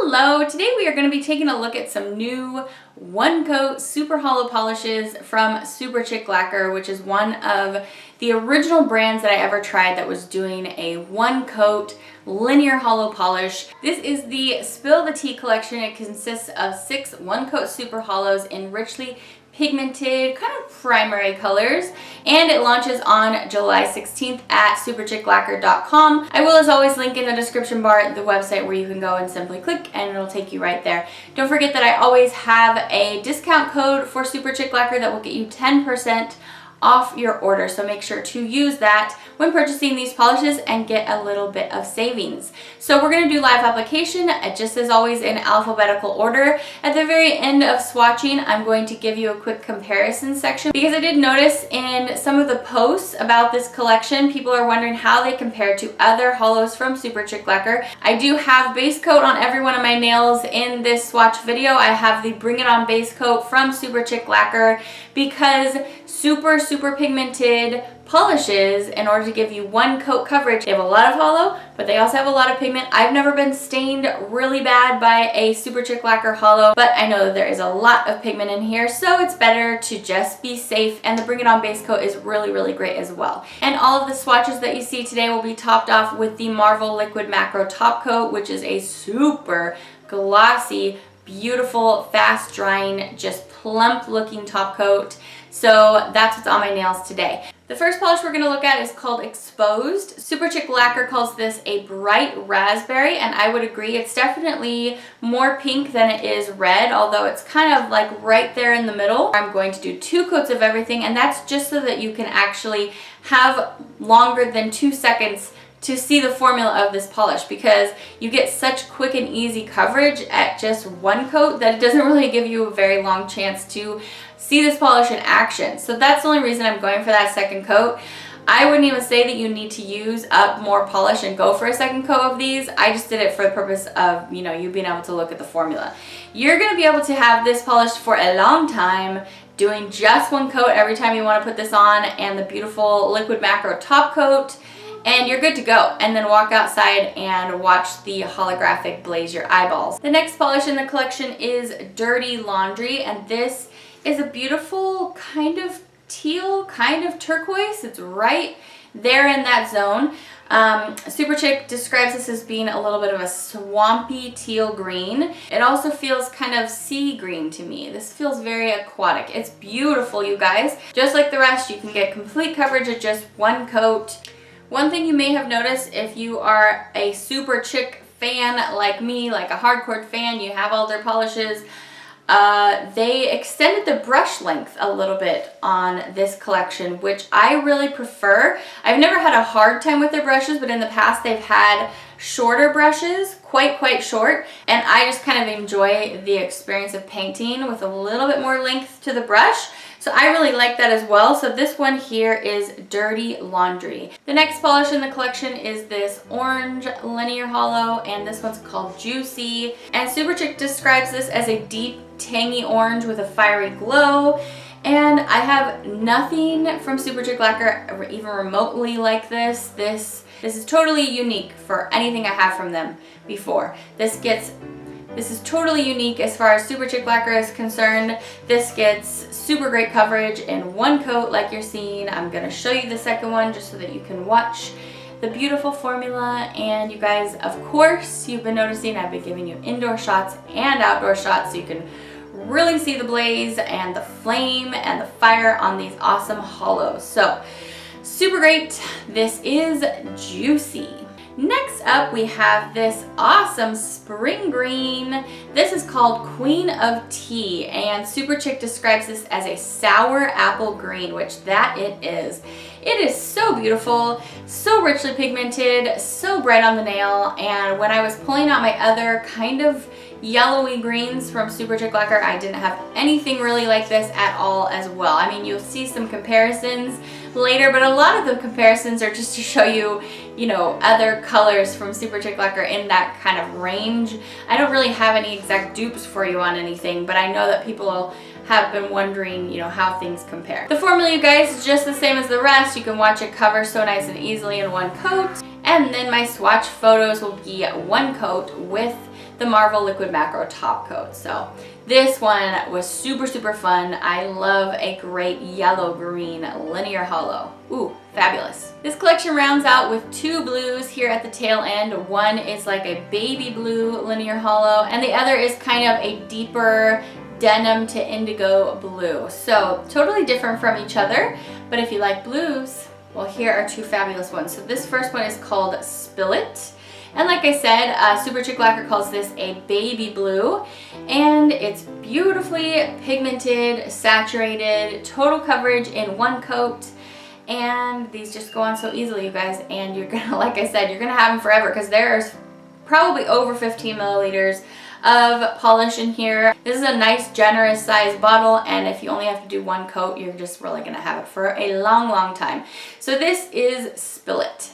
Hello! Today we are going to be taking a look at some new one-coat super hollow polishes from Superchic Lacquer, which is one of the original brands that I ever tried that was doing a one-coat linear hollow polish. This is the Spill the Tea collection. It consists of 6 one-coat super hollows in richly pigmented, kind of primary colors, and it launches on July 16th at superchiclacquer.com. I will, as always, link in the description bar the website where you can go and simply click and it'll take you right there. Don't forget that I always have a discount code for Superchic Lacquer that will get you 10% off your order, so make sure to use that when purchasing these polishes and get a little bit of savings. So we're going to do live application, just as always in alphabetical order. At the very end of swatching, I'm going to give you a quick comparison section because I did notice in some of the posts about this collection, people are wondering how they compare to other hollows from Superchic Lacquer. I do have base coat on every one of my nails in this swatch video. I have the Bring It On base coat from Superchic Lacquer because super pigmented polishes, in order to give you one coat coverage, they have a lot of hollow, but they also have a lot of pigment. I've never been stained really bad by a Superchic Lacquer hollow, but I know that there is a lot of pigment in here, so it's better to just be safe, and the Bring It On base coat is really great as well. And all of the swatches that you see today will be topped off with the Marvel Liquid Macro Top Coat, which is a super glossy, beautiful, fast drying, just plump looking top coat. So that's what's on my nails today. The first polish we're going to look at is called Exposed. Superchic Lacquer calls this a bright raspberry, and I would agree. It's definitely more pink than it is red, although it's kind of like right there in the middle. I'm going to do 2 coats of everything, and that's just so that you can actually have longer than 2 seconds to see the formula of this polish, because you get such quick and easy coverage at just 1 coat that it doesn't really give you a very long chance to see this polish in action. So that's the only reason I'm going for that second coat. I wouldn't even say that you need to use up more polish and go for a second coat of these. I just did it for the purpose of, you know, you being able to look at the formula. You're going to be able to have this polished for a long time, doing just 1 coat every time you want to put this on, and the beautiful Liquid Macro Top Coat, and you're good to go. And then walk outside and watch the holographic blaze your eyeballs. The next polish in the collection is Dirty Laundry, and this is a beautiful kind of teal, kind of turquoise. It's right there in that zone. Superchic describes this as being a little bit of a swampy teal green. It also feels kind of sea green to me. This feels very aquatic. It's beautiful, you guys. Just like the rest, you can get complete coverage at just 1 coat. One thing you may have noticed if you are a Superchic fan like me, like a hardcore fan, you have all their polishes, they extended the brush length a little bit on this collection, which I really prefer. I've never had a hard time with their brushes, but in the past they've had shorter brushes, quite short, and I just kind of enjoy the experience of painting with a little bit more length to the brush. So I really like that as well. So this one here is Dirty Laundry. The next polish in the collection is this orange linear hollow, and this one's called Juicy. And Superchic describes this as a deep, tangy orange with a fiery glow. And I have nothing from Superchic Lacquer even remotely like this. This is totally unique for anything I have from them before. This is totally unique as far as Superchic Lacquer is concerned. This gets super great coverage in 1 coat like you're seeing. I'm going to show you the second one just so that you can watch the beautiful formula. And you guys, of course, you've been noticing I've been giving you indoor shots and outdoor shots so you can really see the blaze and the flame and the fire on these awesome hollows. So super great. This is Juicy. Next up, we have this awesome spring green. This is called Queen of Tea, and Superchic describes this as a sour apple green, which that it is. It is so beautiful, so richly pigmented, so bright on the nail, and when I was pulling out my other kind of yellowy greens from Superchic Lacquer, I didn't have anything really like this at all as well. I mean, you'll see some comparisons later, but a lot of the comparisons are just to show you, you know, other colors from Superchic Lacquer in that kind of range. I don't really have any exact dupes for you on anything, but I know that people have been wondering, you know, how things compare. The formula, you guys, is just the same as the rest. You can watch it cover so nice and easily in 1 coat. And then my swatch photos will be 1 coat with the Marvel Liquid Macro top coat. So this one was super, super fun. I love a great yellow-green linear holo. Ooh, fabulous. This collection rounds out with two blues here at the tail end. One is like a baby blue linear holo, and the other is kind of a deeper denim to indigo blue. So totally different from each other, but if you like blues, well, here are two fabulous ones. So this first one is called Spilitt. And like I said, Superchic Lacquer calls this a baby blue, and it's beautifully pigmented, saturated, total coverage in one coat, and these just go on so easily, you guys, and you're gonna, like I said, you're gonna have them forever because there's probably over 15 milliliters of polish in here. This is a nice generous size bottle, and if you only have to do one coat, you're just really gonna have it for a long, long time. So this is Spilitt.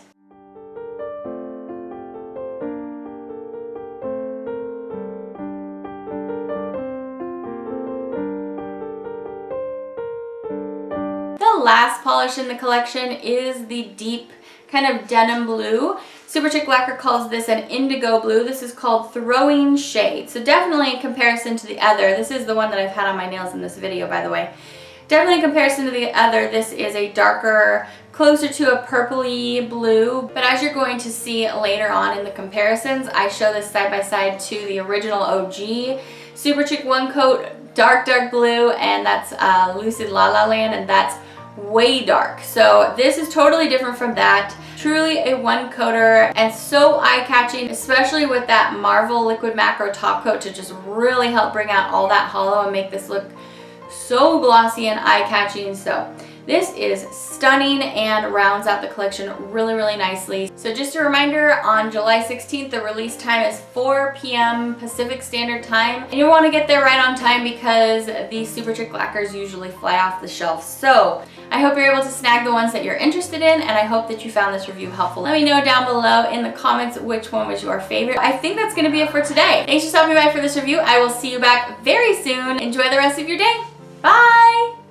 The last polish in the collection is the deep kind of denim blue. Superchic Lacquer calls this an indigo blue. This is called Throwing Shade. So definitely in comparison to the other, this is the one that I've had on my nails in this video, by the way. Definitely in comparison to the other, this is a darker, closer to a purpley blue. But as you're going to see later on in the comparisons, I show this side by side to the original OG Superchic one coat, dark, dark blue, and that's Lucid La La Land, and that's way dark. So this is totally different from that. Truly a one coater, and so eye-catching, especially with that Marvel Liquid Macro top coat to just really help bring out all that holo and make this look so glossy and eye-catching. So this is stunning and rounds out the collection really, really nicely. So just a reminder, on July 16th, the release time is 4 p.m. Pacific Standard Time. And you want to get there right on time because these Superchic Lacquers usually fly off the shelf. So I hope you're able to snag the ones that you're interested in, and I hope that you found this review helpful. Let me know down below in the comments which one was your favorite. I think that's going to be it for today. Thanks for stopping by for this review. I will see you back very soon. Enjoy the rest of your day. Bye!